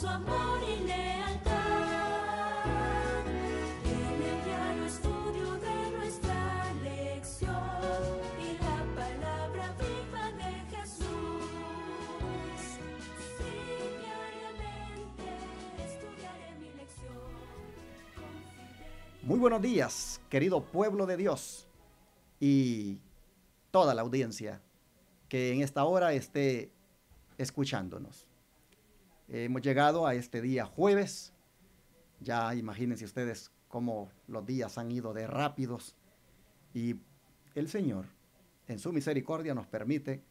su amor y lealtad. En el diario estudio de nuestra lección y la palabra viva de Jesús. Sí, diariamente estudiaré mi lección con fidelidad. Muy buenos días, querido pueblo de Dios y toda la audiencia que en esta hora esté escuchándonos. Hemos llegado a este día jueves. Ya imagínense ustedes cómo los días han ido de rápidos y el Señor en su misericordia nos permite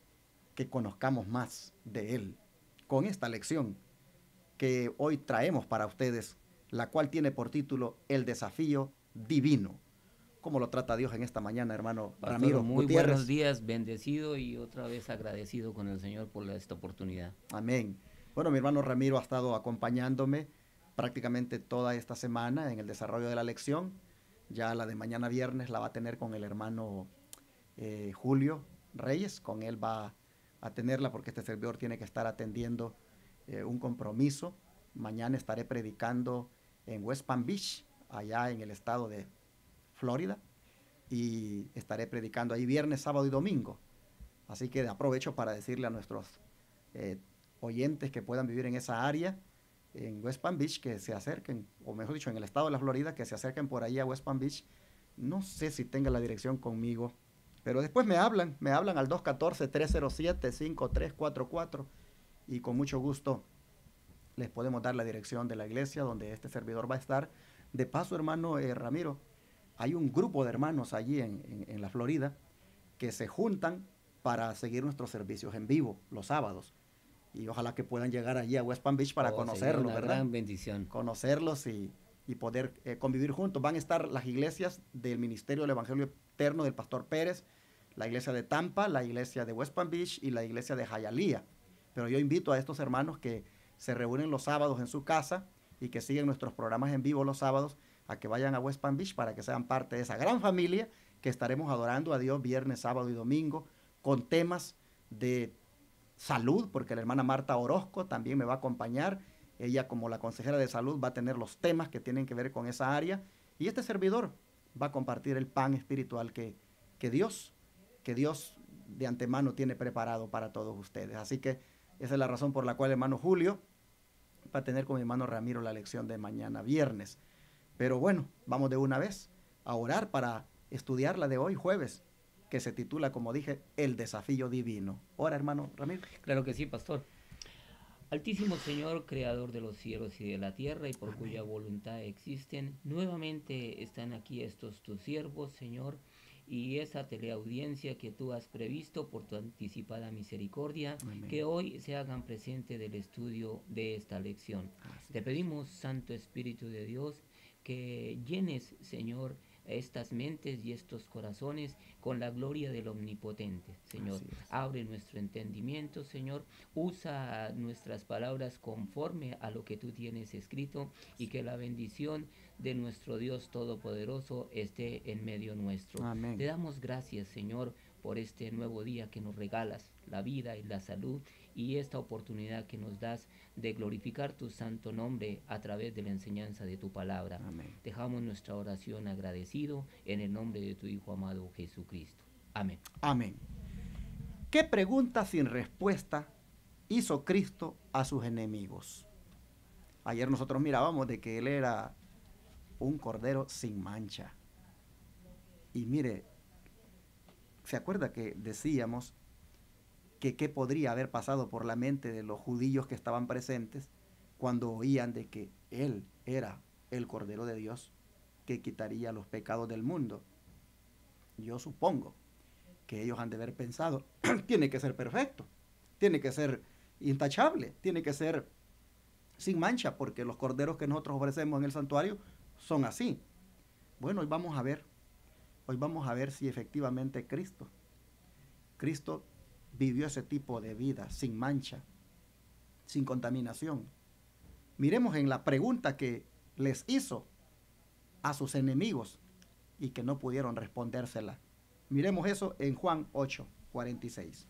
que conozcamos más de Él con esta lección que hoy traemos para ustedes, la cual tiene por título El desafío divino. ¿Cómo lo trata Dios en esta mañana, hermano Pastor, Ramiro muy Gutiérrez? buenos días, bendecido y otra vez agradecido con el Señor por esta oportunidad. Amén. Bueno, mi hermano Ramiro ha estado acompañándome prácticamente toda esta semana en el desarrollo de la lección. Ya la de mañana viernes la va a tener con el hermano Julio Reyes. Con él va a tenerla porque este servidor tiene que estar atendiendo un compromiso. Mañana estaré predicando en West Palm Beach, allá en el estado de Florida, y estaré predicando ahí viernes, sábado y domingo. Así que aprovecho para decirle a nuestros oyentes que puedan vivir en esa área, en West Palm Beach, que se acerquen, o mejor dicho, en el estado de la Florida, que se acerquen por ahí a West Palm Beach. No sé si tenga la dirección conmigo, pero después me hablan al 214-307-5344 y con mucho gusto les podemos dar la dirección de la iglesia donde este servidor va a estar. De paso, hermano Ramiro, hay un grupo de hermanos allí en la Florida que se juntan para seguir nuestros servicios en vivo los sábados. Y ojalá que puedan llegar allí a West Palm Beach para conocerlos, una ¿verdad? gran bendición. Conocerlos y poder convivir juntos. Van a estar las iglesias del Ministerio del Evangelio Eterno del Pastor Pérez, la iglesia de Tampa, la iglesia de West Palm Beach y la iglesia de Hialeah. Pero yo invito a estos hermanos que se reúnen los sábados en su casa y que siguen nuestros programas en vivo los sábados, a que vayan a West Palm Beach para que sean parte de esa gran familia que estaremos adorando a Dios viernes, sábado y domingo con temas de salud, porque la hermana Marta Orozco también me va a acompañar. Ella, como la consejera de salud, va a tener los temas que tienen que ver con esa área, y este servidor va a compartir el pan espiritual que Dios de antemano tiene preparado para todos ustedes. Así que esa es la razón por la cual el hermano Julio va a tener con mi hermano Ramiro la lección de mañana viernes. Pero bueno, vamos de una vez a orar para estudiar la de hoy jueves, que se titula, como dije, El desafío divino. Ora, hermano Ramiro. Claro que sí, pastor. Altísimo Señor, creador de los cielos y de la tierra, y por cuya voluntad existen, nuevamente están aquí estos tus siervos, Señor, y esa teleaudiencia que tú has previsto por tu anticipada misericordia, Amén. que hoy se hagan presente del estudio de esta lección. Te pedimos, Santo Espíritu de Dios, que llenes, Señor, estas mentes y estos corazones con la gloria del Omnipotente, Señor. Abre nuestro entendimiento, Señor. Usa nuestras palabras conforme a lo que tú tienes escrito, y que la bendición de nuestro Dios Todopoderoso esté en medio nuestro. Amén. Te damos gracias, Señor, por este nuevo día que nos regalas, la vida y la salud, y esta oportunidad que nos das de glorificar tu santo nombre a través de la enseñanza de tu palabra. Amén. Dejamos nuestra oración agradecido en el nombre de tu Hijo amado Jesucristo. Amén. Amén. ¿Qué pregunta sin respuesta hizo Cristo a sus enemigos? Ayer nosotros mirábamos de que Él era un cordero sin mancha. Y mire, ¿se acuerda que decíamos que qué podría haber pasado por la mente de los judíos que estaban presentes cuando oían de que Él era el Cordero de Dios que quitaría los pecados del mundo? Yo supongo que ellos han de haber pensado, tiene que ser perfecto, tiene que ser intachable, tiene que ser sin mancha, porque los corderos que nosotros ofrecemos en el santuario son así. Bueno, hoy vamos a ver si efectivamente Cristo vivió ese tipo de vida sin mancha, sin contaminación. Miremos en la pregunta que les hizo a sus enemigos y que no pudieron respondérsela. Miremos eso en Juan 8:46.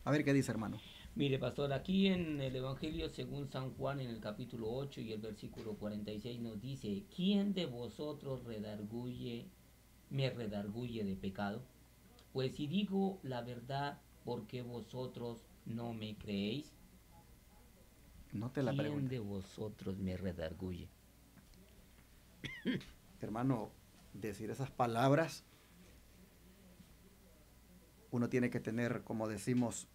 A ver qué dice, hermano. Mire, pastor, aquí en el Evangelio según San Juan, en el capítulo 8 y el versículo 46 nos dice: ¿quién de vosotros me redarguye de pecado? Pues si digo la verdad, ¿por qué vosotros no me creéis? No te la ¿Quién pregunto. de vosotros me redarguye? Hermano, decir esas palabras, uno tiene que tener, como decimos,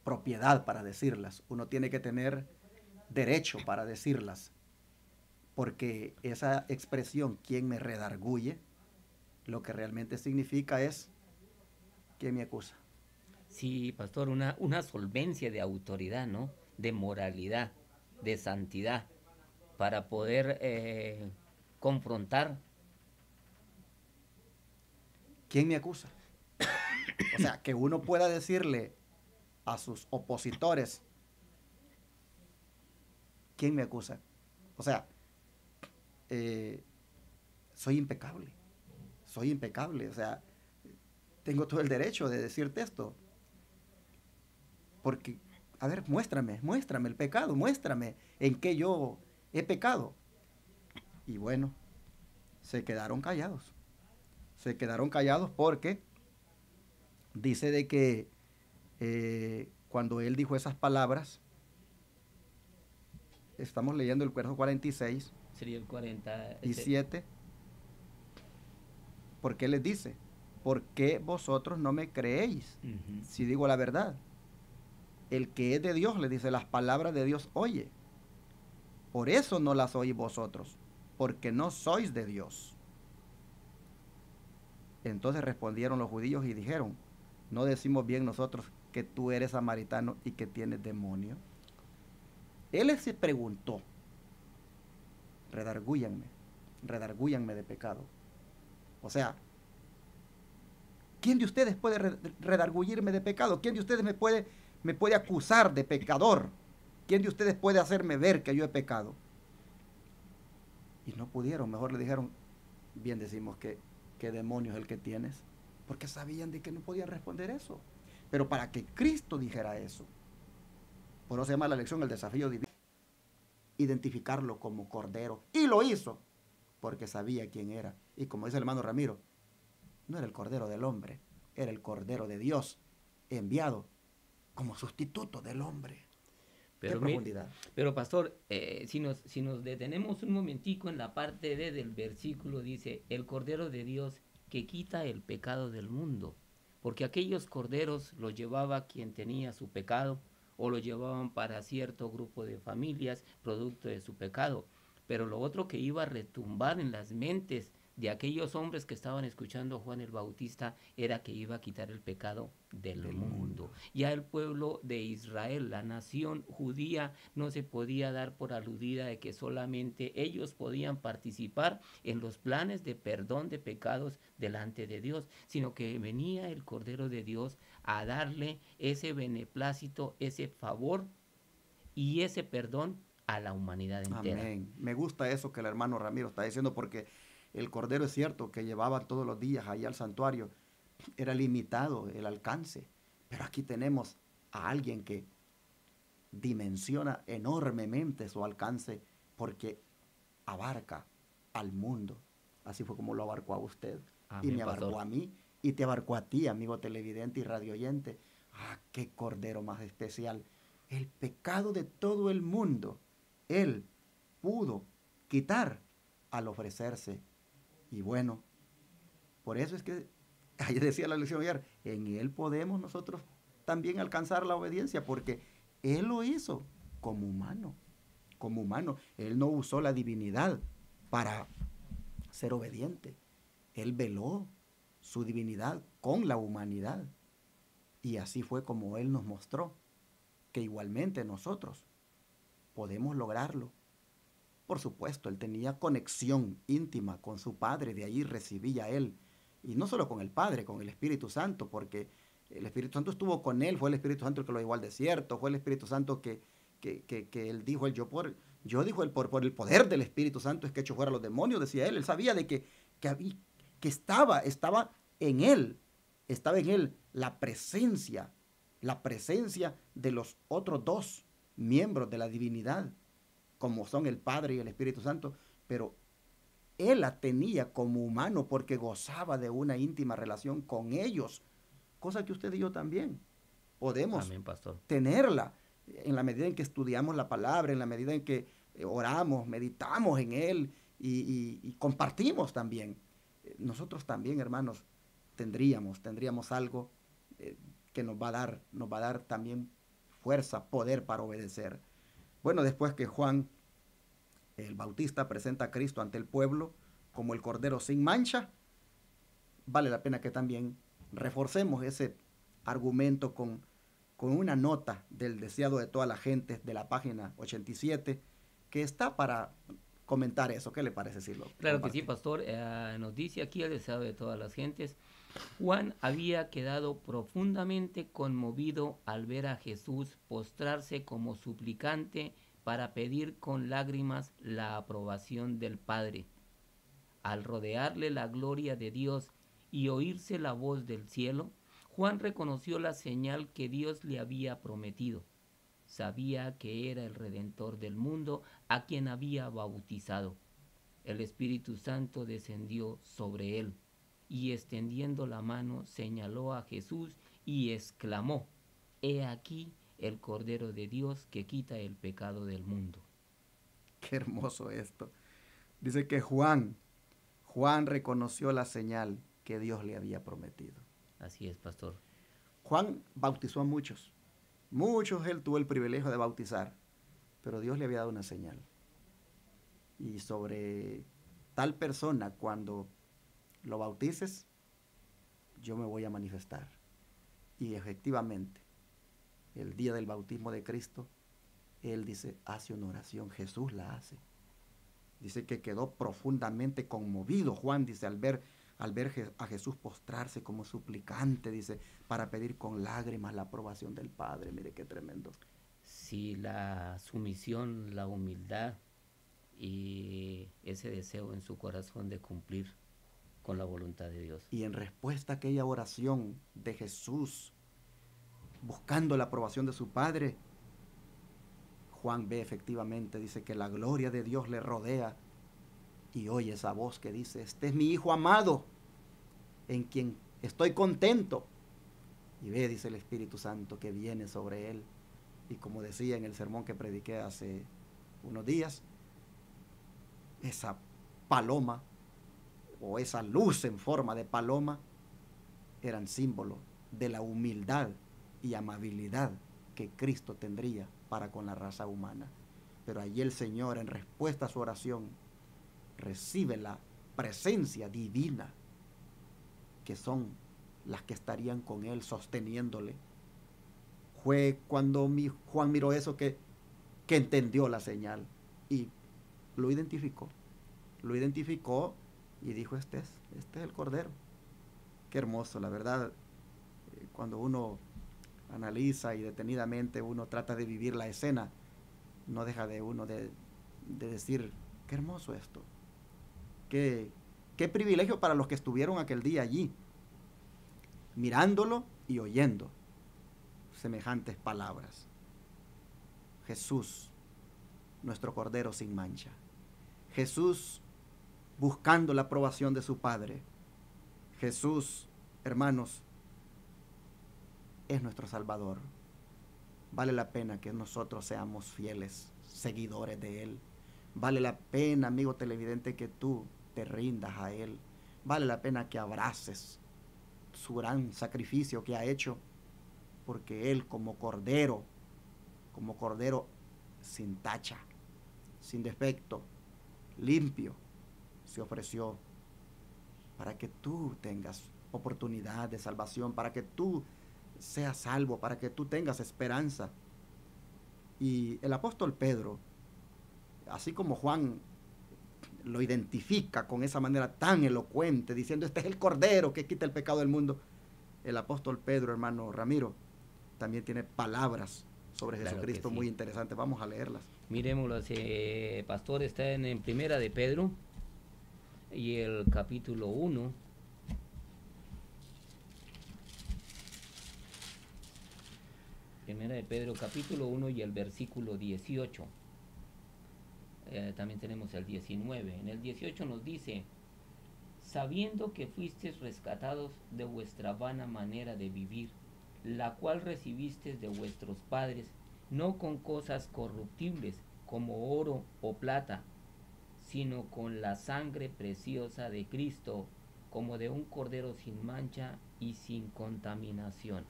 propiedad para decirlas. Uno tiene que tener derecho para decirlas. Porque esa expresión, ¿quién me redarguye?, lo que realmente significa es, ¿quién me acusa? Sí, pastor, una solvencia de autoridad, ¿no? De moralidad, de santidad, para poder confrontar. ¿Quién me acusa? O sea, que uno pueda decirle a sus opositores, ¿quién me acusa? O sea, soy impecable, o sea, tengo todo el derecho de decirte esto, porque, a ver, muéstrame el pecado, muéstrame en qué yo he pecado. Y bueno, se quedaron callados porque dice de que cuando él dijo esas palabras, estamos leyendo el verso 46 Sería el 40. y 7, porque él les dice, ¿por qué vosotros no me creéis Ujú. si digo la verdad? El que es de Dios, le dice, las palabras de Dios oye. Por eso no las oís vosotros, porque no sois de Dios. Entonces respondieron los judíos y dijeron, ¿no decimos bien nosotros que tú eres samaritano y que tienes demonio? Él se preguntó, redargúyanme de pecado. O sea, ¿quién de ustedes puede redarguirme de pecado? ¿Quién de ustedes me puede acusar de pecador? ¿Quién de ustedes puede hacerme ver que yo he pecado? Y no pudieron, mejor le dijeron, bien decimos que ¿qué demonio es el que tienes? Porque sabían de que no podían responder eso. Pero para que Cristo dijera eso, por eso se llama la lección el desafío divino, identificarlo como cordero. Y lo hizo, porque sabía quién era. Y como dice el hermano Ramiro, no era el cordero del hombre, era el cordero de Dios, enviado como sustituto del hombre. Pero, Qué profundidad. pero pastor, si nos detenemos un momentico en la parte D del versículo, dice, el Cordero de Dios que quita el pecado del mundo. Porque aquellos corderos los llevaba quien tenía su pecado, o lo llevaban para cierto grupo de familias, producto de su pecado. Pero lo otro que iba a retumbar en las mentes de aquellos hombres que estaban escuchando a Juan el Bautista era que iba a quitar el pecado del mundo. Ya el pueblo de Israel, la nación judía, no se podía dar por aludida de que solamente ellos podían participar en los planes de perdón de pecados delante de Dios, sino que venía el Cordero de Dios a darle ese beneplácito, ese favor y ese perdón a la humanidad entera. Amén. Me gusta eso que el hermano Ramiro está diciendo, porque el cordero es cierto que llevaba todos los días ahí al santuario, era limitado el alcance, pero aquí tenemos a alguien que dimensiona enormemente su alcance porque abarca al mundo. Así fue como lo abarcó a usted. Amén, y me abarcó pastor. a mí y te abarcó a ti, amigo televidente y radioyente. Ah, qué cordero más especial. El pecado de todo el mundo, él pudo quitar al ofrecerse. Y bueno, por eso es que, ayer decía la lección ayer, en él podemos nosotros también alcanzar la obediencia, porque él lo hizo como humano, como humano. Él no usó la divinidad para ser obediente. Él veló su divinidad con la humanidad. Y así fue como él nos mostró que igualmente nosotros podemos lograrlo. Por supuesto, él tenía conexión íntima con su Padre, de ahí recibía él. Y no solo con el Padre, con el Espíritu Santo, porque el Espíritu Santo estuvo con él, fue el Espíritu Santo el que lo llevó al desierto, fue el Espíritu Santo que él dijo, yo dijo, por el poder del Espíritu Santo es que echo fuera a los demonios, decía él. Él sabía de que estaba en él la presencia la presencia de los otros dos miembros de la divinidad, como son el Padre y el Espíritu Santo, pero él la tenía como humano porque gozaba de una íntima relación con ellos, cosa que usted y yo también podemos Amén, pastor. tenerla en la medida en que estudiamos la palabra, en la medida en que oramos, meditamos en él y compartimos también. Nosotros también, hermanos, tendríamos algo que nos va a dar también fuerza, poder para obedecer. Bueno, después que Juan el Bautista presenta a Cristo ante el pueblo como el Cordero sin mancha, vale la pena que también reforcemos ese argumento con una nota del deseado de toda la gente de la página 87, que está para comentar eso. ¿Qué le parece, Silvio? Claro que sí, pastor. Nos dice aquí el deseado de todas las gentes. Juan había quedado profundamente conmovido al ver a Jesús postrarse como suplicante para pedir con lágrimas la aprobación del Padre. Al rodearle la gloria de Dios y oírse la voz del cielo, Juan reconoció la señal que Dios le había prometido. Sabía que era el Redentor del mundo a quien había bautizado. El Espíritu Santo descendió sobre él y extendiendo la mano señaló a Jesús y exclamó: «He aquí el Cordero de Dios que quita el pecado del mundo». Qué hermoso esto. Dice que Juan reconoció la señal que Dios le había prometido. Así es, pastor. Juan bautizó a muchos. Muchos él tuvo el privilegio de bautizar, pero Dios le había dado una señal. Y sobre tal persona, cuando lo bautices, yo me voy a manifestar. Y efectivamente, el día del bautismo de Cristo, él dice, hace una oración, Jesús la hace. Dice que quedó profundamente conmovido, Juan dice, al ver a Jesús postrarse como suplicante, dice, para pedir con lágrimas la aprobación del Padre. Mire qué tremendo. Sí, la sumisión, la humildad y ese deseo en su corazón de cumplir con la voluntad de Dios. Y en respuesta a aquella oración de Jesús, buscando la aprobación de su Padre, Juan ve efectivamente, dice que la gloria de Dios le rodea y oye esa voz que dice, este es mi Hijo amado, en quien estoy contento. Y ve, dice el Espíritu Santo, que viene sobre él. Y como decía en el sermón que prediqué hace unos días, esa paloma o esa luz en forma de paloma eran símbolo de la humildad y amabilidad que Cristo tendría para con la raza humana. Pero allí el Señor, en respuesta a su oración, recibe la presencia divina, que son las que estarían con él, sosteniéndole. Fue cuando Juan miró eso que entendió la señal y lo identificó y dijo, este es el Cordero. Qué hermoso, la verdad. Cuando uno analiza y detenidamente uno trata de vivir la escena, no deja de uno de decir, qué hermoso esto. Qué privilegio para los que estuvieron aquel día allí, mirándolo y oyendo semejantes palabras. Jesús, nuestro Cordero sin mancha. Jesús buscando la aprobación de su Padre. Jesús, hermanos, es nuestro Salvador. Vale la pena que nosotros seamos fieles seguidores de Él. Vale la pena, amigo televidente, que tú te rindas a Él. Vale la pena que abraces su gran sacrificio que ha hecho, porque Él como Cordero sin tacha, sin defecto, limpio, se ofreció para que tú tengas oportunidad de salvación, para que tú seas salvo, para que tú tengas esperanza. Y el apóstol Pedro, así como Juan lo identifica con esa manera tan elocuente, diciendo, este es el Cordero que quita el pecado del mundo, el apóstol Pedro, hermano Ramiro, también tiene palabras sobre Jesucristo muy interesantes. Vamos a leerlas. Miremoslas, pastor, está en Primera de Pedro y el capítulo 1. Primera de Pedro capítulo 1 y el versículo 18. También tenemos el 19. En el 18 nos dice: sabiendo que fuisteis rescatados de vuestra vana manera de vivir, la cual recibisteis de vuestros padres, no con cosas corruptibles como oro o plata, sino con la sangre preciosa de Cristo, como de un cordero sin mancha y sin contaminación.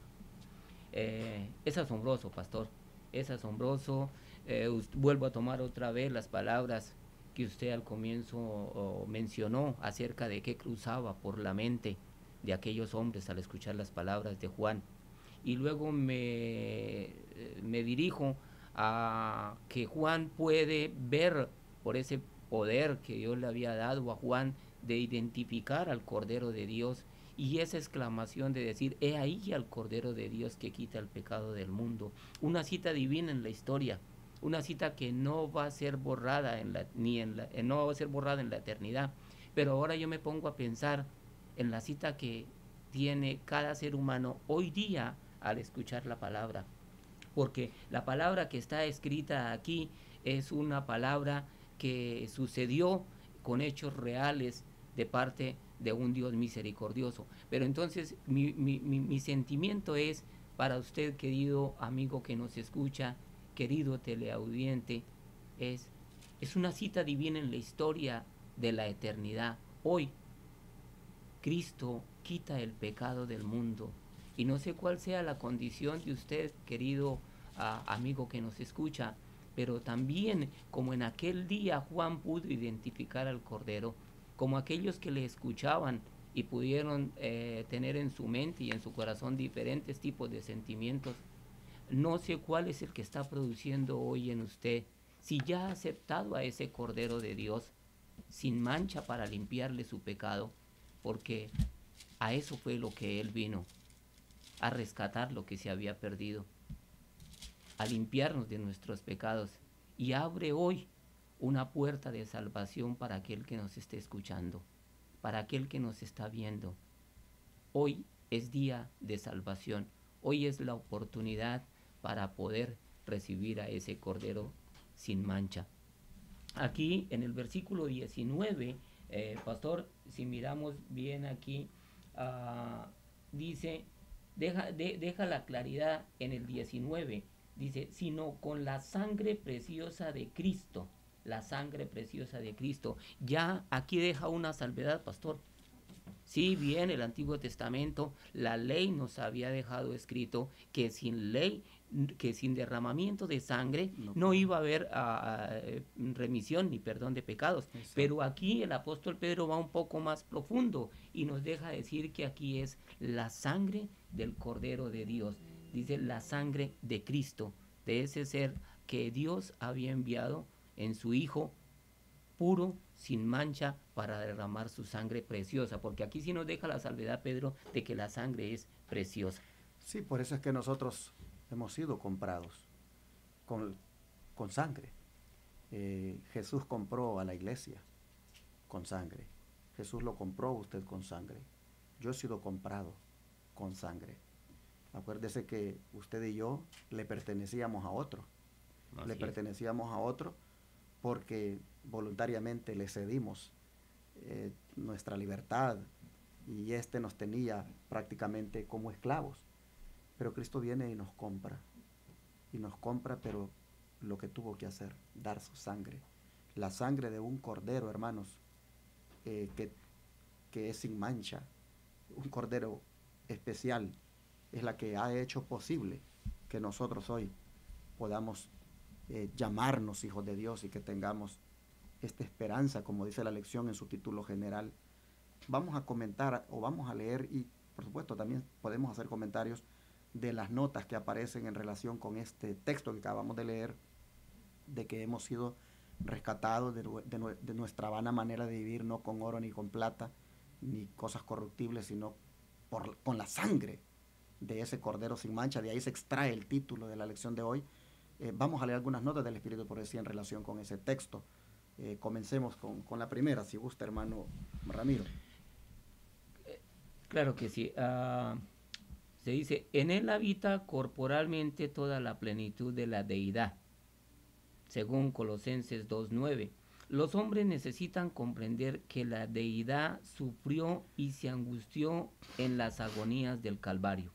Es asombroso, pastor, es asombroso. Vuelvo a tomar otra vez las palabras que usted al comienzo mencionó acerca de qué cruzaba por la mente de aquellos hombres al escuchar las palabras de Juan. Y luego me dirijo a que Juan puede ver por ese poder que Dios le había dado a Juan de identificar al Cordero de Dios, y esa exclamación de decir: he ahí al Cordero de Dios que quita el pecado del mundo. Una cita divina en la historia, una cita que no va a ser borrada no va a ser borrada en la eternidad. Pero ahora yo me pongo a pensar en la cita que tiene cada ser humano hoy día al escuchar la palabra, porque la palabra que está escrita aquí es una palabra que sucedió con hechos reales de parte de un Dios misericordioso. Pero entonces mi sentimiento es para usted, querido amigo que nos escucha, querido teleaudiente, es una cita divina en la historia de la eternidad. Hoy Cristo quita el pecado del mundo, y no sé cuál sea la condición de usted, querido amigo que nos escucha, pero también como en aquel día Juan pudo identificar al Cordero, como aquellos que le escuchaban y pudieron tener en su mente y en su corazón diferentes tipos de sentimientos, no sé cuál es el que está produciendo hoy en usted, si ya ha aceptado a ese Cordero de Dios sin mancha para limpiarle su pecado, porque a eso fue lo que Él vino, a rescatar lo que se había perdido, a limpiarnos de nuestros pecados, y abre hoy una puerta de salvación para aquel que nos esté escuchando, para aquel que nos está viendo. Hoy es día de salvación, hoy es la oportunidad para poder recibir a ese Cordero sin mancha. Aquí en el versículo 19, pastor, si miramos bien aquí, dice, deja la claridad en el 19, dice: sino con la sangre preciosa de Cristo, la sangre preciosa de Cristo. Ya aquí deja una salvedad, pastor. Si bien el Antiguo Testamento, la ley nos había dejado escrito que sin ley, que sin derramamiento de sangre no iba a haber remisión ni perdón de pecados. Exacto. Pero aquí el apóstol Pedro va un poco más profundo y nos deja decir que aquí es la sangre del Cordero de Dios. Dice la sangre de Cristo, de ese ser que Dios había enviado en su Hijo puro, sin mancha, para derramar su sangre preciosa, porque aquí sí nos deja la salvedad, Pedro, de que la sangre es preciosa. Sí, por eso es que nosotros hemos sido comprados con sangre. Jesús compró a la iglesia con sangre. Jesús lo compró a usted con sangre. Yo he sido comprado con sangre. Acuérdese que usted y yo le pertenecíamos a otro. Le pertenecíamos a otro porque voluntariamente le cedimos nuestra libertad, y nos tenía prácticamente como esclavos. Pero Cristo viene y nos compra, pero lo que tuvo que hacer, dar su sangre, la sangre de un cordero, hermanos, que es sin mancha, un cordero especial, es la que ha hecho posible que nosotros hoy podamos llamarnos hijos de Dios y que tengamos esta esperanza, como dice la lección en su título general. Vamos a comentar o vamos a leer, y por supuesto también podemos hacer comentarios de las notas que aparecen en relación con este texto que acabamos de leer, de que hemos sido rescatados de nuestra vana manera de vivir, no con oro ni con plata ni cosas corruptibles, sino con la sangre de ese Cordero sin mancha. De ahí se extrae el título de la lección de hoy. Vamos a leer algunas notas del Espíritu de Profecía en relación con ese texto. Comencemos con la primera, si gusta, hermano Ramiro. Claro que sí. Se dice, en él habita corporalmente toda la plenitud de la deidad, según Colosenses 2:9. Los hombres necesitan comprender que la deidad sufrió y se angustió en las agonías del Calvario.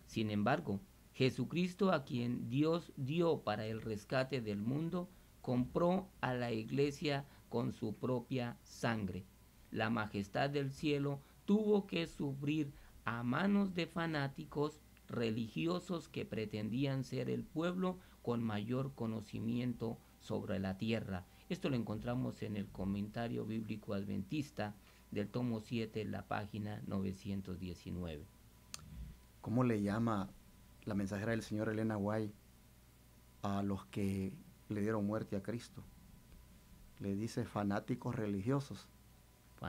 Sin embargo, Jesucristo, a quien Dios dio para el rescate del mundo, compró a la iglesia con su propia sangre. La majestad del cielo tuvo que sufrir a manos de fanáticos religiosos que pretendían ser el pueblo con mayor conocimiento sobre la tierra. Esto lo encontramos en el Comentario Bíblico Adventista del tomo 7, la página 919. ¿Cómo le llama la mensajera del Señor Elena White a los que le dieron muerte a Cristo? Le dice fanáticos religiosos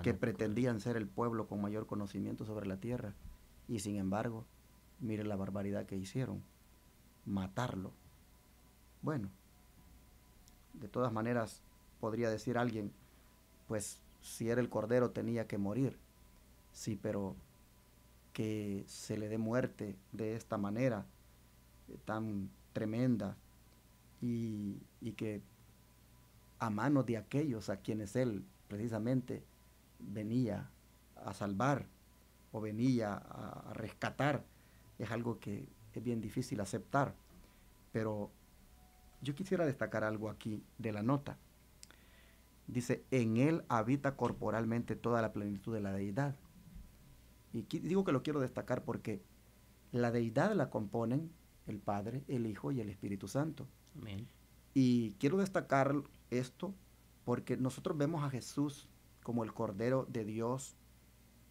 que pretendían ser el pueblo con mayor conocimiento sobre la tierra, y sin embargo, mire la barbaridad que hicieron, matarlo. Bueno, de todas maneras podría decir alguien, pues si era el Cordero tenía que morir. Sí, pero que se le dé muerte de esta manera tan tremenda y que a manos de aquellos a quienes él precisamente venía a salvar o venía a rescatar, es algo que es bien difícil aceptar. Pero yo quisiera destacar algo aquí de la nota. Dice, en él habita corporalmente toda la plenitud de la deidad. Y digo que lo quiero destacar porque la deidad la componen el Padre, el Hijo y el Espíritu Santo. Amén. Y quiero destacar esto porque nosotros vemos a Jesús como el Cordero de Dios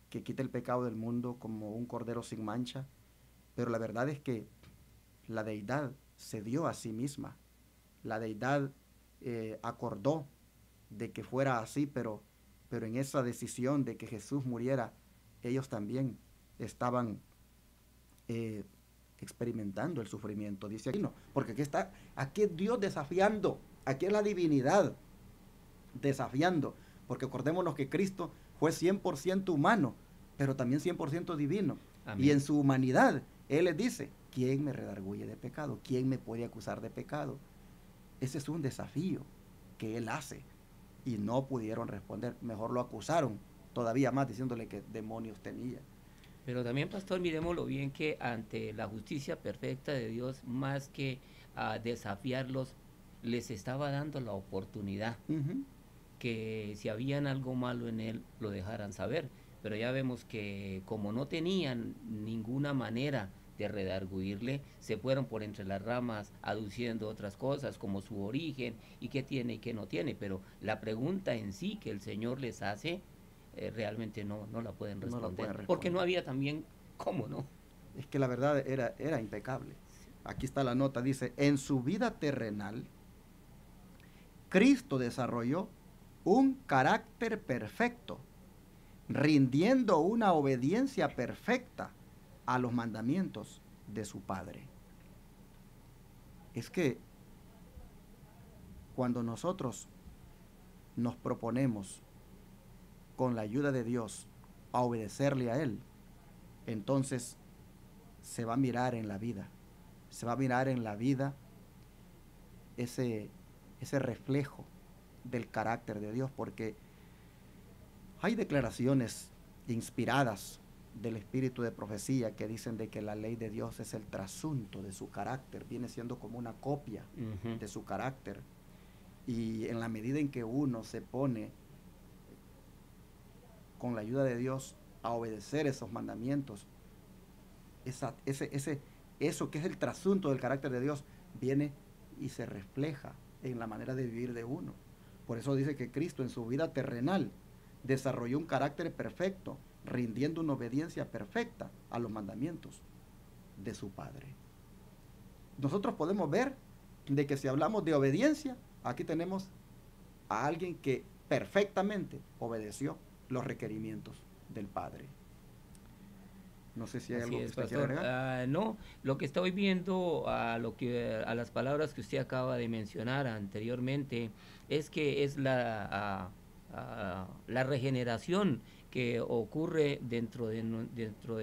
que quita el pecado del mundo, como un Cordero sin mancha, pero la verdad es que la deidad se dio a sí misma. La deidad acordó de que fuera así, pero en esa decisión de que Jesús muriera, ellos también estaban experimentando el sufrimiento. Dice aquí, no, porque aquí es Dios desafiando, aquí es la divinidad desafiando, porque acordémonos que Cristo fue 100% humano, pero también 100% divino. Amén. Y en su humanidad, Él les dice, ¿quién me redarguye de pecado? ¿Quién me puede acusar de pecado? Ese es un desafío que Él hace, y no pudieron responder, mejor lo acusaron todavía más, diciéndole que demonios tenía. Pero también, pastor, miremoslo bien, que ante la justicia perfecta de Dios, más que desafiarlos, les estaba dando la oportunidad que si habían algo malo en él, lo dejaran saber. Pero ya vemos que como no tenían ninguna manera de redarguirle, se fueron por entre las ramas aduciendo otras cosas como su origen y qué tiene y qué no tiene. Pero la pregunta en sí que el Señor les hace, realmente no la pueden responder, no la pueden responder, porque no había también cómo, ¿no? Es que la verdad era impecable. Aquí está la nota, dice, en su vida terrenal, Cristo desarrolló un carácter perfecto, rindiendo una obediencia perfecta a los mandamientos de su Padre. Es que cuando nosotros nos proponemos con la ayuda de Dios a obedecerle a Él, entonces se va a mirar en la vida, ese reflejo del carácter de Dios, porque hay declaraciones inspiradas del espíritu de profecía que dicen de que la ley de Dios es el trasunto de su carácter, viene siendo como una copia de su carácter, y en la medida en que uno se pone con la ayuda de Dios a obedecer esos mandamientos, eso que es el trasunto del carácter de Dios viene y se refleja en la manera de vivir de uno. Por eso dice que Cristo en su vida terrenal desarrolló un carácter perfecto, rindiendo una obediencia perfecta a los mandamientos de su Padre. Nosotros podemos ver de que si hablamos de obediencia, aquí tenemos a alguien que perfectamente obedeció los requerimientos del Padre. No sé si hay algo que usted quiera agregar. No, lo que estoy viendo a las palabras que usted acaba de mencionar anteriormente es que es la regeneración que ocurre dentro de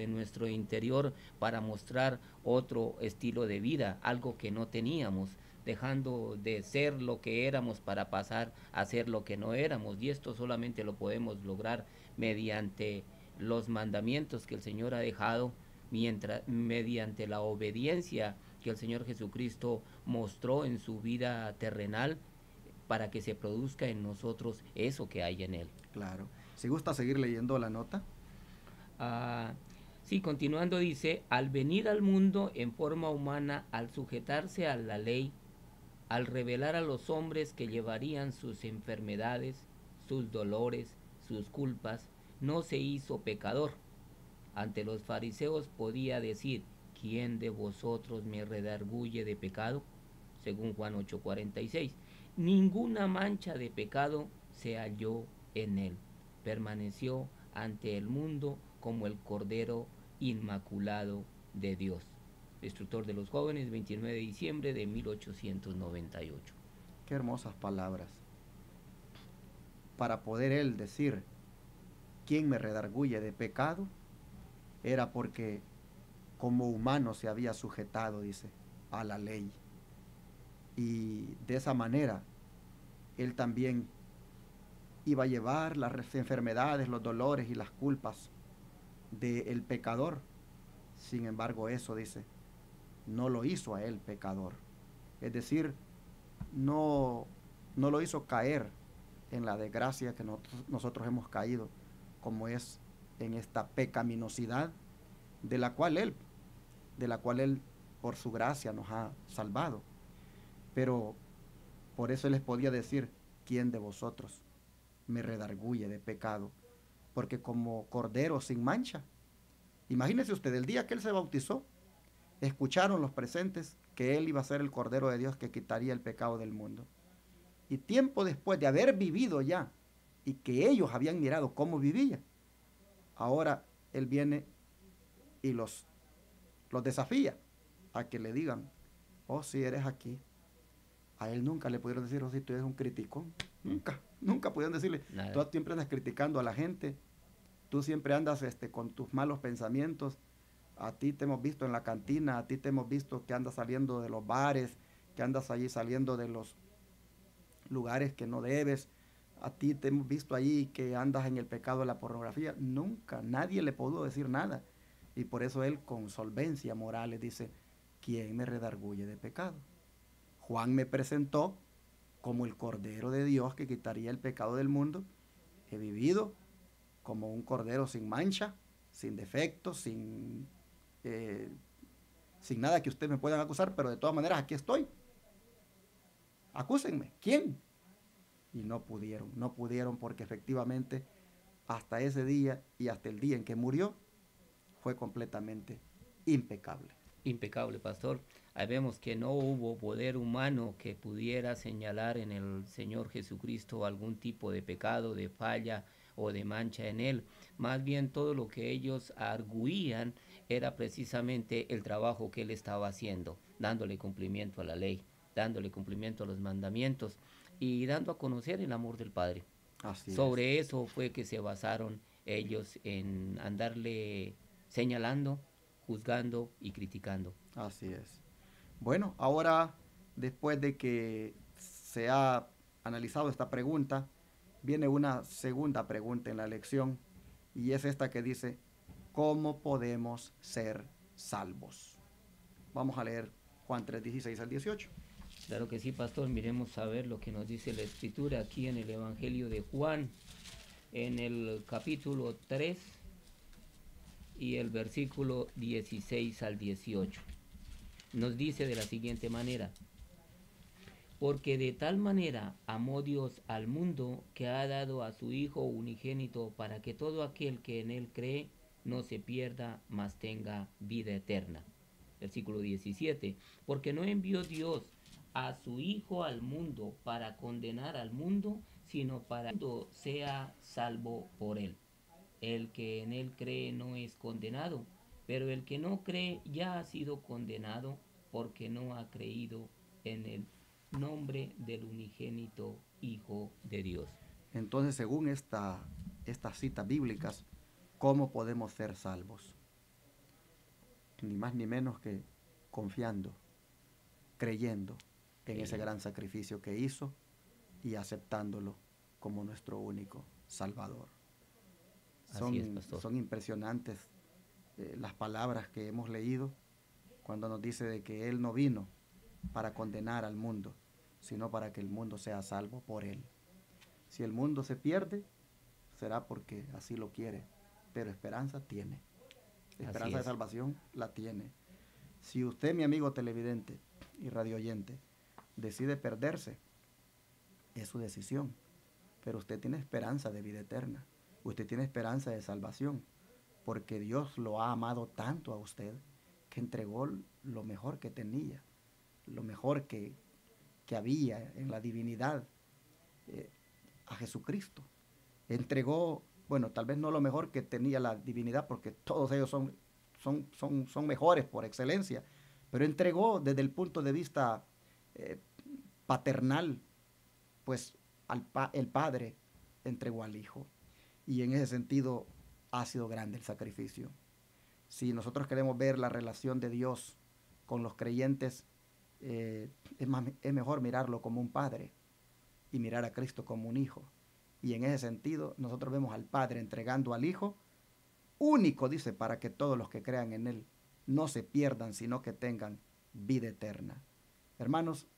nuestro interior para mostrar otro estilo de vida, algo que no teníamos, dejando de ser lo que éramos para pasar a ser lo que no éramos. Y esto solamente lo podemos lograr mediante los mandamientos que el Señor ha dejado, mediante la obediencia que el Señor Jesucristo mostró en su vida terrenal, para que se produzca en nosotros eso que hay en Él. Claro. Si gusta seguir leyendo la nota. Sí, continuando dice, al venir al mundo en forma humana, al sujetarse a la ley, al revelar a los hombres que llevarían sus enfermedades, sus dolores, sus culpas, no se hizo pecador. Ante los fariseos podía decir, ¿quién de vosotros me redarguye de pecado? Según Juan 8:46. Ninguna mancha de pecado se halló en él. Permaneció ante el mundo como el Cordero Inmaculado de Dios. Destructor de los jóvenes, 29 de diciembre de 1898. Qué hermosas palabras. Para poder él decir, ¿quién me redarguye de pecado? Era porque como humano se había sujetado, dice, a la ley. Y de esa manera, él también iba a llevar las enfermedades, los dolores y las culpas del pecador. Sin embargo, eso, dice, no lo hizo a él pecador. Es decir, no lo hizo caer en la desgracia que nosotros hemos caído, como es en esta pecaminosidad de la cual él, por su gracia, nos ha salvado. Pero por eso les podía decir, ¿quién de vosotros me redarguye de pecado? Porque como cordero sin mancha, imagínese usted, el día que él se bautizó, escucharon los presentes que él iba a ser el Cordero de Dios que quitaría el pecado del mundo. Y tiempo después de haber vivido ya, y que ellos habían mirado cómo vivía, ahora él viene y los desafía a que le digan, oh, si eres aquí. A él nunca le pudieron decir, oh, si tú eres un criticón. Nunca pudieron decirle, Nada. Tú siempre andas criticando a la gente, tú siempre andas con tus malos pensamientos, a ti te hemos visto en la cantina, a ti te hemos visto que andas saliendo de los bares, que andas allí saliendo de los lugares que no debes, a ti te hemos visto allí que andas en el pecado de la pornografía. Nunca, nadie le pudo decir nada. Y por eso él con solvencia moral les dice, ¿quién me redarguye de pecado? Juan me presentó como el Cordero de Dios que quitaría el pecado del mundo. He vivido como un cordero sin mancha, sin defectos, sin nada que ustedes me puedan acusar, pero de todas maneras aquí estoy. Acúsenme. ¿Quién? Y no pudieron porque efectivamente hasta ese día y hasta el día en que murió fue completamente impecable. Impecable, pastor. Ahí vemos que no hubo poder humano que pudiera señalar en el Señor Jesucristo algún tipo de pecado, de falla o de mancha en él. Más bien todo lo que ellos arguían era precisamente el trabajo que él estaba haciendo, dándole cumplimiento a la ley, dándole cumplimiento a los mandamientos y dando a conocer el amor del Padre. Así Sobre eso fue que se basaron ellos en andarle señalando, juzgando y criticando. Así es. Bueno, ahora, después de que se ha analizado esta pregunta, viene una segunda pregunta en la lección, y es esta que dice, ¿cómo podemos ser salvos? Vamos a leer Juan 3:16 al 18. Claro que sí, pastor. Miremos a ver lo que nos dice la Escritura aquí en el Evangelio de Juan, en el capítulo 3 y el versículo 16 al 18. Nos dice de la siguiente manera, porque de tal manera amó Dios al mundo que ha dado a su Hijo unigénito para que todo aquel que en él cree no se pierda, mas tenga vida eterna. Versículo 17, porque no envió Dios a su Hijo al mundo para condenar al mundo, sino para que el mundo sea salvo por él. El que en él cree no es condenado, pero el que no cree ya ha sido condenado porque no ha creído en el nombre del unigénito Hijo de Dios. Entonces, según esta estas citas bíblicas, ¿cómo podemos ser salvos? Ni más ni menos que confiando, creyendo en ese gran sacrificio que hizo y aceptándolo como nuestro único Salvador. Así es, pastor. Son impresionantes las palabras que hemos leído cuando nos dice de que Él no vino para condenar al mundo, sino para que el mundo sea salvo por Él. Si el mundo se pierde, será porque así lo quiere, pero esperanza tiene. Esperanza de salvación la tiene. Si usted, mi amigo televidente y radioyente, decide perderse, es su decisión, pero usted tiene esperanza de vida eterna. Usted tiene esperanza de salvación, porque Dios lo ha amado tanto a usted que entregó lo mejor que tenía, lo mejor que había en la divinidad, a Jesucristo. Entregó, bueno, tal vez no lo mejor que tenía la divinidad, porque todos ellos son mejores por excelencia, pero entregó desde el punto de vista paternal, pues el Padre entregó al Hijo. Y en ese sentido ha sido grande el sacrificio. Si nosotros queremos ver la relación de Dios con los creyentes, es mejor mirarlo como un padre y mirar a Cristo como un hijo. Y en ese sentido nosotros vemos al Padre entregando al Hijo único, dice, para que todos los que crean en Él no se pierdan, sino que tengan vida eterna. Hermanos,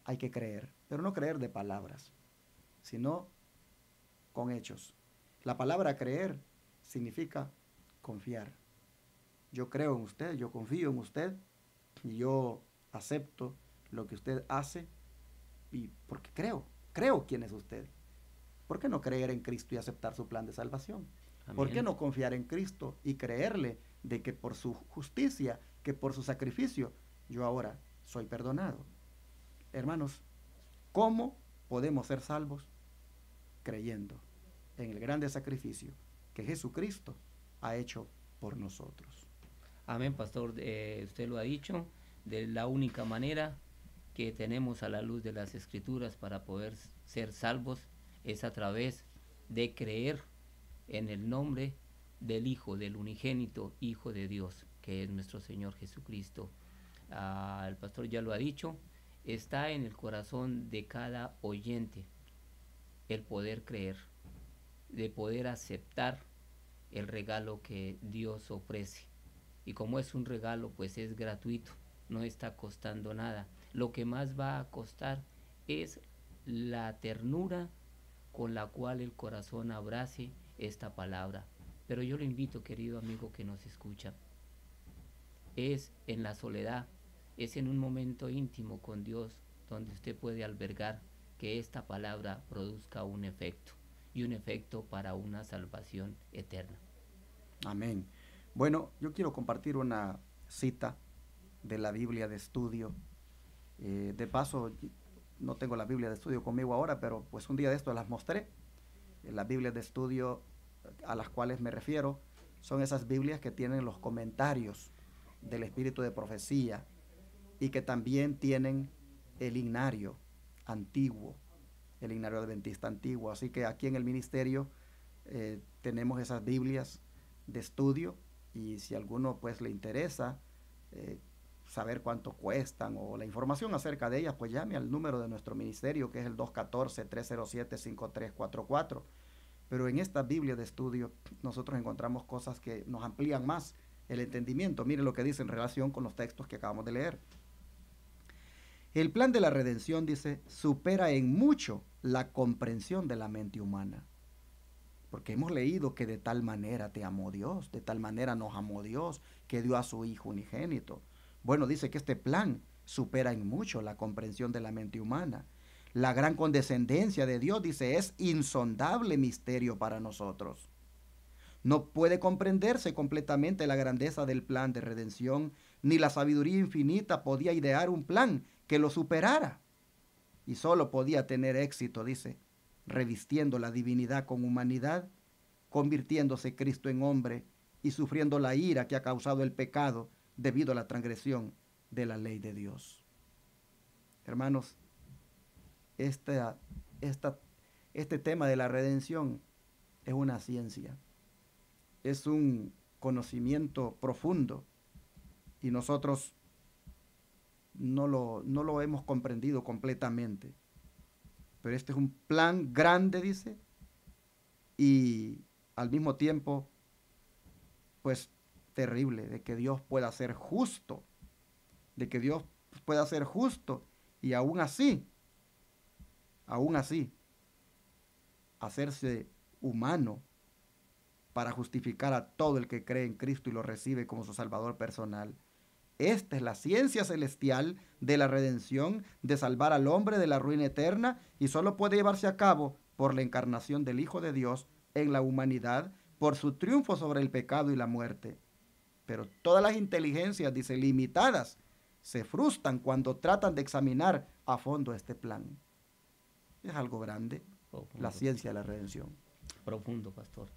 hay que creer, pero no creer de palabras, sino con hechos. La palabra creer significa confiar. Yo creo en usted, yo confío en usted y yo acepto lo que usted hace y porque creo quién es usted. ¿Por qué no creer en Cristo y aceptar su plan de salvación? Amén. ¿Por qué no confiar en Cristo y creerle de que por su justicia, que por su sacrificio, yo ahora soy perdonado? Hermanos, ¿cómo podemos ser salvos? Creyendo en el grande sacrificio que Jesucristo ha hecho por nosotros. Amén, pastor. Usted lo ha dicho, de la única manera que tenemos a la luz de las Escrituras para poder ser salvos es a través de creer en el nombre del Hijo, del unigénito Hijo de Dios, que es nuestro Señor Jesucristo. El pastor ya lo ha dicho, está en el corazón de cada oyente el poder creer, de poder aceptar el regalo que Dios ofrece. Y como es un regalo, pues es gratuito, no está costando nada. Lo que más va a costar es la ternura con la cual el corazón abrace esta palabra. Pero yo lo invito, querido amigo que nos escucha, es en la soledad, es en un momento íntimo con Dios donde usted puede albergar que esta palabra produzca un efecto, y un efecto para una salvación eterna. Amén. Bueno, yo quiero compartir una cita de la Biblia de estudio. De paso, no tengo la Biblia de estudio conmigo ahora, pero pues un día de esto las mostré. Las Biblias de estudio a las cuales me refiero son esas Biblias que tienen los comentarios del espíritu de profecía y que también tienen el himnario antiguo, el himnario adventista antiguo. Así que aquí en el ministerio tenemos esas Biblias de estudio, y si a alguno pues le interesa saber cuánto cuestan o la información acerca de ellas, pues llame al número de nuestro ministerio, que es el 214-307-5344. Pero en esta Biblia de estudio nosotros encontramos cosas que nos amplían más el entendimiento. Mire lo que dice en relación con los textos que acabamos de leer. El plan de la redención, dice, supera en mucho la comprensión de la mente humana. Porque hemos leído que de tal manera te amó Dios, de tal manera nos amó Dios, que dio a su Hijo unigénito. Bueno, dice que este plan supera en mucho la comprensión de la mente humana. La gran condescendencia de Dios, dice, es insondable misterio para nosotros. No puede comprenderse completamente la grandeza del plan de redención, ni la sabiduría infinita podía idear un plan que lo superara. Y solo podía tener éxito, dice, revistiendo la divinidad con humanidad, convirtiéndose Cristo en hombre y sufriendo la ira que ha causado el pecado debido a la transgresión de la ley de Dios. Hermanos, este tema de la redención es una ciencia, es un conocimiento profundo y nosotros no lo hemos comprendido completamente. Pero este es un plan grande, dice, y al mismo tiempo, pues terrible, de que Dios pueda ser justo, de que Dios pueda ser justo y aún así, hacerse humano para justificar a todo el que cree en Cristo y lo recibe como su Salvador personal. Esta es la ciencia celestial de la redención, de salvar al hombre de la ruina eterna, y solo puede llevarse a cabo por la encarnación del Hijo de Dios en la humanidad, por su triunfo sobre el pecado y la muerte. Pero todas las inteligencias, dice, limitadas, se frustran cuando tratan de examinar a fondo este plan. Es algo grande, la ciencia de la redención. Profundo, pastor.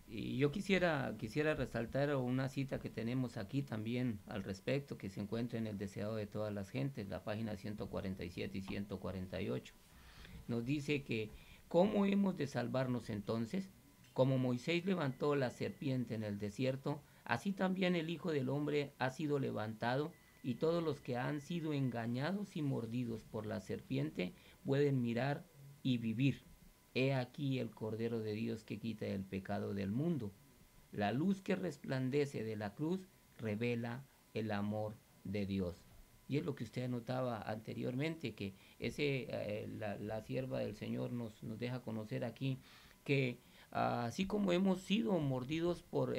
Y yo quisiera resaltar una cita que tenemos aquí también al respecto, que se encuentra en el Deseado de todas las gentes, la página 147 y 148. Nos dice que, ¿cómo hemos de salvarnos entonces? Como Moisés levantó la serpiente en el desierto, así también el Hijo del Hombre ha sido levantado, y todos los que han sido engañados y mordidos por la serpiente pueden mirar y vivir. He aquí el Cordero de Dios que quita el pecado del mundo. La luz que resplandece de la cruz revela el amor de Dios. Y es lo que usted anotaba anteriormente, que la sierva del Señor nos deja conocer aquí, que así como hemos sido mordidos por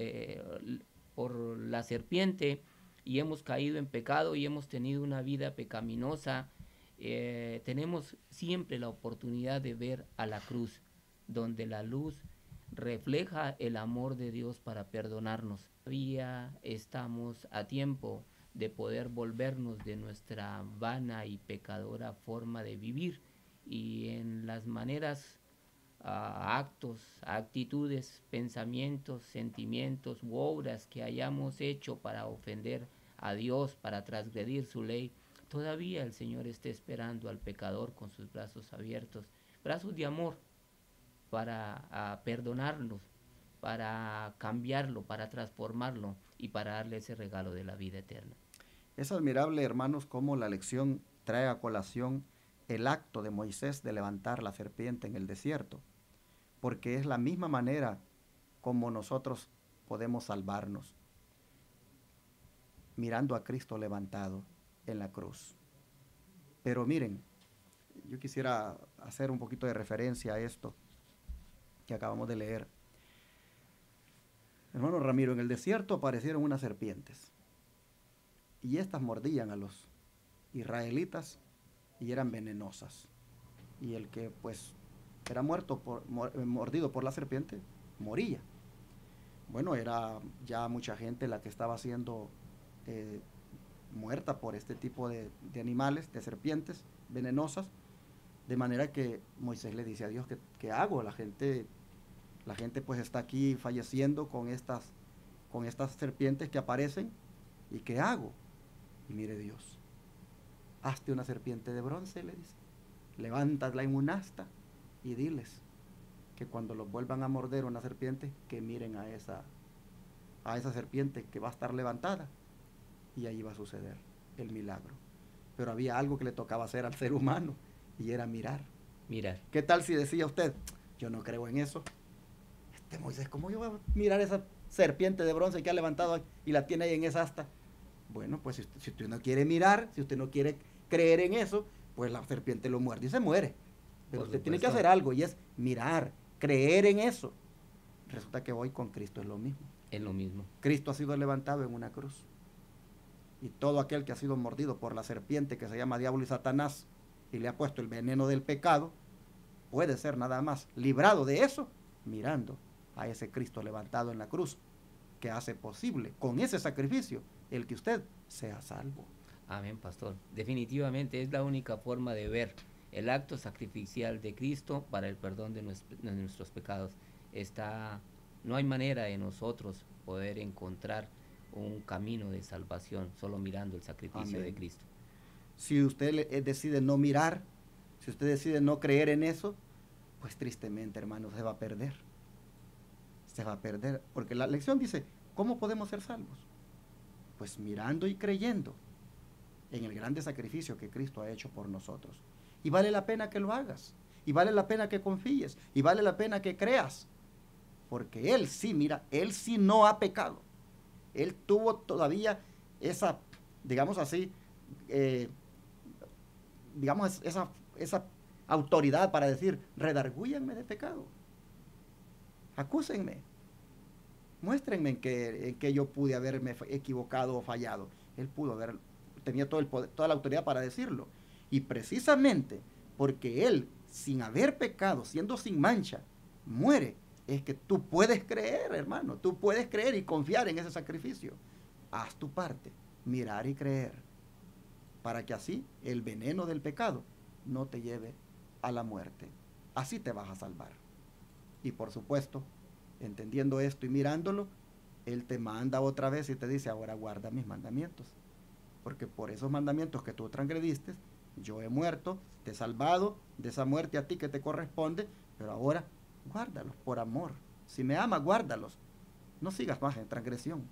la serpiente y hemos caído en pecado y hemos tenido una vida pecaminosa, tenemos siempre la oportunidad de ver a la cruz, donde la luz refleja el amor de Dios para perdonarnos. Todavía estamos a tiempo de poder volvernos de nuestra vana y pecadora forma de vivir, y en las maneras, actos, actitudes, pensamientos, sentimientos u obras que hayamos hecho para ofender a Dios, para transgredir su ley, todavía el Señor está esperando al pecador con sus brazos abiertos, brazos de amor, para perdonarnos, para cambiarlo, para transformarlo y para darle ese regalo de la vida eterna. Es admirable, hermanos, cómo la lección trae a colación el acto de Moisés de levantar la serpiente en el desierto, porque es la misma manera como nosotros podemos salvarnos, mirando a Cristo levantado en la cruz. Pero miren, yo quisiera hacer un poquito de referencia a esto que acabamos de leer. Hermano Ramiro, en el desierto aparecieron unas serpientes y estas mordían a los israelitas y eran venenosas, y el que pues era mordido por la serpiente moría. Bueno, era ya mucha gente la que estaba siendo muerta por este tipo de animales, de serpientes venenosas, de manera que Moisés le dice a Dios, ¿qué hago? La gente pues está aquí falleciendo con estas serpientes que aparecen, ¿y qué hago? Y mire Dios, hazte una serpiente de bronce, le dice, levántala en un asta y diles que cuando los vuelvan a morder una serpiente, que miren a esa serpiente que va a estar levantada, y ahí va a suceder el milagro. Pero había algo que le tocaba hacer al ser humano, y era mirar. ¿Qué tal si decía usted, yo no creo en eso? Moisés, ¿cómo yo voy a mirar esa serpiente de bronce que ha levantado y la tiene ahí en esa asta? Bueno, pues si usted no quiere mirar, si usted no quiere creer en eso, pues la serpiente lo muerde y se muere. Pero usted tiene que hacer algo, y es mirar, creer en eso. Resulta que hoy con Cristo es lo mismo. Es lo mismo. Cristo ha sido levantado en una cruz. Y todo aquel que ha sido mordido por la serpiente que se llama Diablo y Satanás y le ha puesto el veneno del pecado, puede ser nada más librado de eso mirando a ese Cristo levantado en la cruz, que hace posible con ese sacrificio el que usted sea salvo. Amén, pastor. Definitivamente es la única forma de ver el acto sacrificial de Cristo para el perdón de nuestros pecados. No hay manera de nosotros poder encontrar un camino de salvación solo mirando el sacrificio de Cristo. Si usted decide no mirar, si usted decide no creer en eso, pues tristemente, hermanos, se va a perder. Se va a perder, porque la lección dice, ¿cómo podemos ser salvos? Pues mirando y creyendo en el grande sacrificio que Cristo ha hecho por nosotros. Y vale la pena que lo hagas, y vale la pena que confíes, y vale la pena que creas, porque Él sí, mira, Él sí no ha pecado. Él tuvo todavía esa, digamos así, esa autoridad para decir, redargúyanme de pecado, acúsenme, muéstrenme en que yo pude haberme equivocado o fallado. Él pudo haber, tenía todo el poder, toda la autoridad para decirlo. Y precisamente porque Él, sin haber pecado, siendo sin mancha, muere, es que tú puedes creer, hermano, tú puedes creer y confiar en ese sacrificio. Haz tu parte, mirar y creer, para que así el veneno del pecado no te lleve a la muerte. Así te vas a salvar. Y por supuesto, entendiendo esto y mirándolo, Él te manda otra vez y te dice, ahora guarda mis mandamientos. Porque por esos mandamientos que tú transgrediste, yo he muerto, te he salvado de esa muerte a ti que te corresponde, pero ahora guárdalos por amor. Si me amas, guárdalos. No sigas más en transgresión.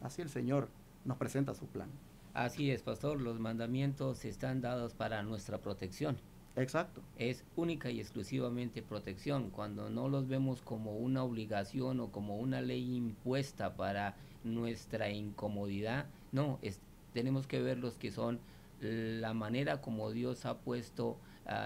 Así el Señor nos presenta su plan. Así es, pastor, los mandamientos están dados para nuestra protección. Exacto. Es única y exclusivamente protección. Cuando no los vemos como una obligación o como una ley impuesta para nuestra incomodidad, no, tenemos que ver los que son la manera como Dios ha puesto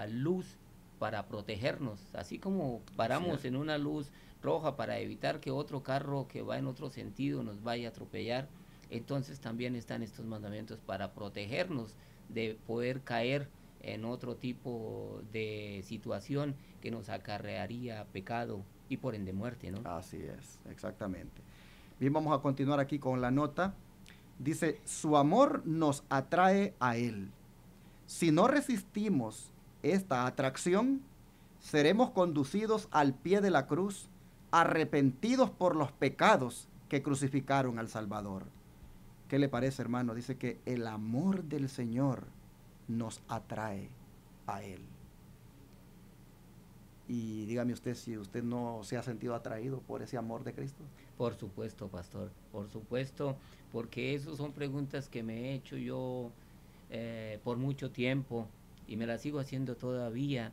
luz para protegernos, así como paramos en una luz roja para evitar que otro carro que va en otro sentido nos vaya a atropellar. Entonces también están estos mandamientos para protegernos de poder caer en otro tipo de situación que nos acarrearía pecado y por ende muerte, ¿no? Así es, exactamente. Bien, vamos a continuar aquí con la nota. Dice, su amor nos atrae a Él. Si no resistimos esta atracción, seremos conducidos al pie de la cruz, arrepentidos por los pecados que crucificaron al Salvador. ¿Qué le parece, hermano? Dice que el amor del Señor nos atrae a Él. Y dígame usted si usted no se ha sentido atraído por ese amor de Cristo. Por supuesto, pastor, por supuesto, porque esas son preguntas que me he hecho yo por mucho tiempo y me las sigo haciendo todavía.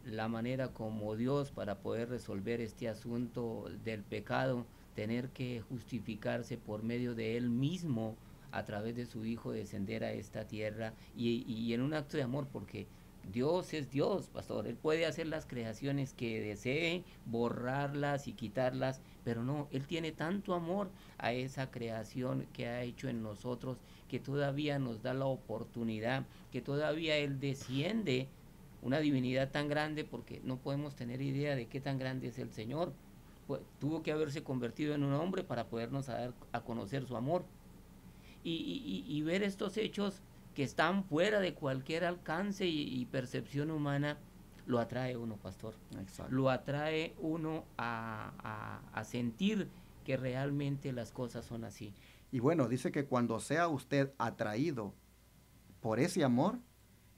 La manera como Dios, para poder resolver este asunto del pecado, tener que justificarse por medio de Él mismo a través de su Hijo, descender a esta tierra y en un acto de amor, porque Dios es Dios, pastor. Él puede hacer las creaciones que desee, borrarlas y quitarlas, pero no, Él tiene tanto amor a esa creación que ha hecho en nosotros, que todavía nos da la oportunidad, que todavía Él desciende, una divinidad tan grande, porque no podemos tener idea de qué tan grande es el Señor. Pues, tuvo que haberse convertido en un hombre para podernos dar a conocer su amor. Y ver estos hechos que están fuera de cualquier alcance y percepción humana, lo atrae uno, pastor. Exacto. Lo atrae uno a sentir que realmente las cosas son así. Y bueno, dice que cuando sea usted atraído por ese amor,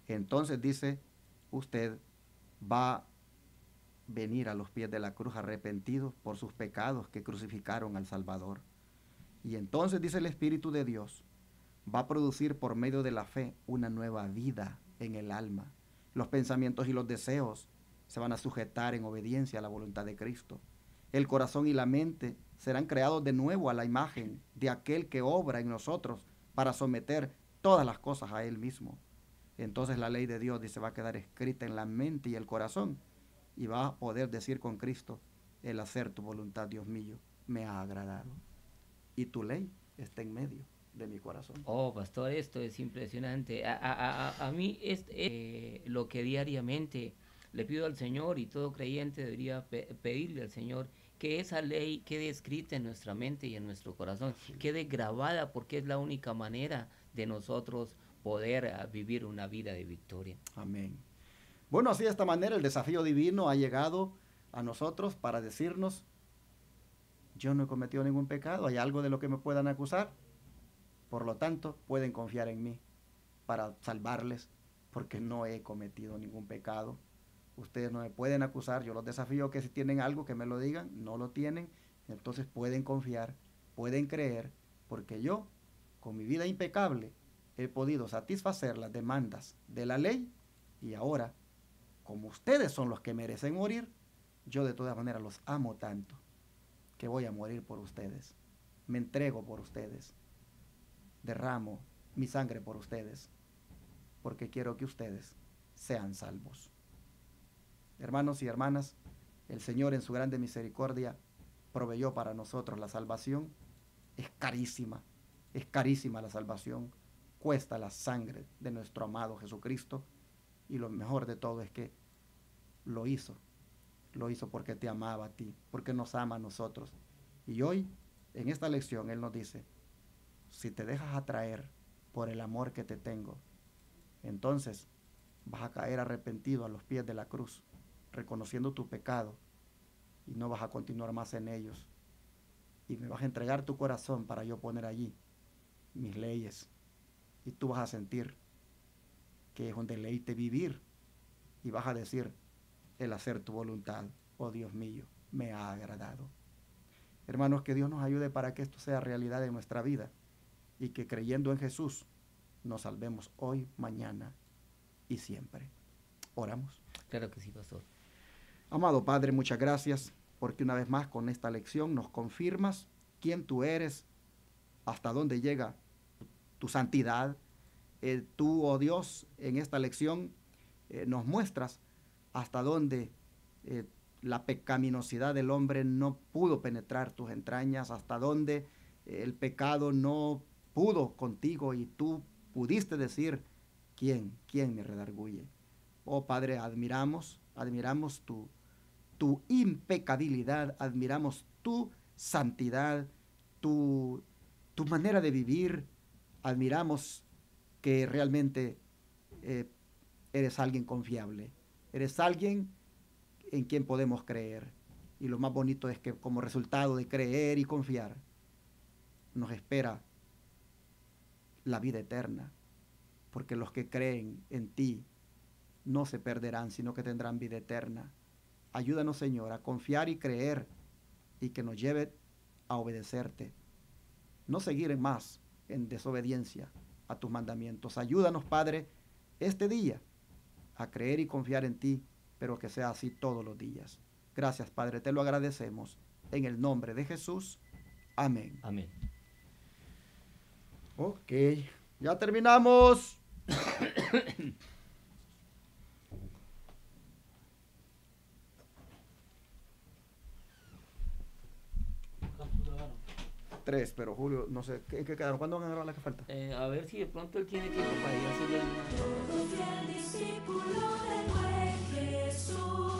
entonces dice, usted va a venir a los pies de la cruz arrepentido por sus pecados que crucificaron al Salvador. Y entonces, dice el Espíritu de Dios, va a producir por medio de la fe una nueva vida en el alma. Los pensamientos y los deseos se van a sujetar en obediencia a la voluntad de Cristo. El corazón y la mente serán creados de nuevo a la imagen de aquel que obra en nosotros para someter todas las cosas a Él mismo. Entonces la ley de Dios, dice, va a quedar escrita en la mente y el corazón y va a poder decir con Cristo, el hacer tu voluntad, Dios mío, me ha agradado. Y tu ley está en medio de mi corazón. Oh, pastor, esto es impresionante. A mí es lo que diariamente le pido al Señor, y todo creyente debería pedirle al Señor, que esa ley quede escrita en nuestra mente y en nuestro corazón, quede grabada, porque es la única manera de nosotros poder vivir una vida de victoria. Amén. Bueno, así de esta manera el desafío divino ha llegado a nosotros para decirnos, yo no he cometido ningún pecado, hay algo de lo que me puedan acusar, por lo tanto pueden confiar en mí para salvarles, porque no he cometido ningún pecado, Ustedes no me pueden acusar, yo los desafío que si tienen algo que me lo digan, no lo tienen, entonces pueden confiar, pueden creer, porque yo, con mi vida impecable, he podido satisfacer las demandas de la ley y ahora, como ustedes son los que merecen morir, yo de todas maneras los amo tanto que voy a morir por ustedes, me entrego por ustedes, derramo mi sangre por ustedes, porque quiero que ustedes sean salvos. Hermanos y hermanas, el Señor en su grande misericordia proveyó para nosotros la salvación. Es carísima la salvación, cuesta la sangre de nuestro amado Jesucristo, y lo mejor de todo es que lo hizo porque te amaba a ti, porque nos ama a nosotros. Y hoy, en esta lección, Él nos dice, si te dejas atraer por el amor que te tengo, entonces vas a caer arrepentido a los pies de la cruz, reconociendo tu pecado, y no vas a continuar más en ellos. Y me vas a entregar tu corazón para yo poner allí mis leyes. Y tú vas a sentir que es un deleite vivir. Y vas a decir, el hacer tu voluntad, oh Dios mío, me ha agradado. Hermanos, que Dios nos ayude para que esto sea realidad en nuestra vida. Y que creyendo en Jesús, nos salvemos hoy, mañana y siempre. Oramos. Claro que sí, pastor. Amado Padre, muchas gracias porque una vez más con esta lección nos confirmas quién tú eres, hasta dónde llega tu santidad. Tú, oh Dios, en esta lección nos muestras hasta dónde la pecaminosidad del hombre no pudo penetrar tus entrañas, hasta dónde el pecado no pudo contigo y tú pudiste decir, ¿quién me redarguye? Oh Padre, admiramos tu impecabilidad, admiramos tu santidad, tu manera de vivir, admiramos que realmente eres alguien confiable, eres alguien en quien podemos creer. Y lo más bonito es que como resultado de creer y confiar, nos espera la vida eterna, porque los que creen en ti no se perderán, sino que tendrán vida eterna. Ayúdanos, Señor, a confiar y creer, y que nos lleve a obedecerte, no seguir más en desobediencia a tus mandamientos. Ayúdanos, Padre, este día a creer y confiar en ti, pero que sea así todos los días. Gracias, Padre, te lo agradecemos. En el nombre de Jesús. Amén. Amén. Ok, ya terminamos. Tres, pero Julio, no sé, ¿qué quedaron? ¿Cuándo van a agarrar la que falta? A ver si de pronto él tiene tiempo para ir a hacerle una... Fiel discípulo del buen Jesús.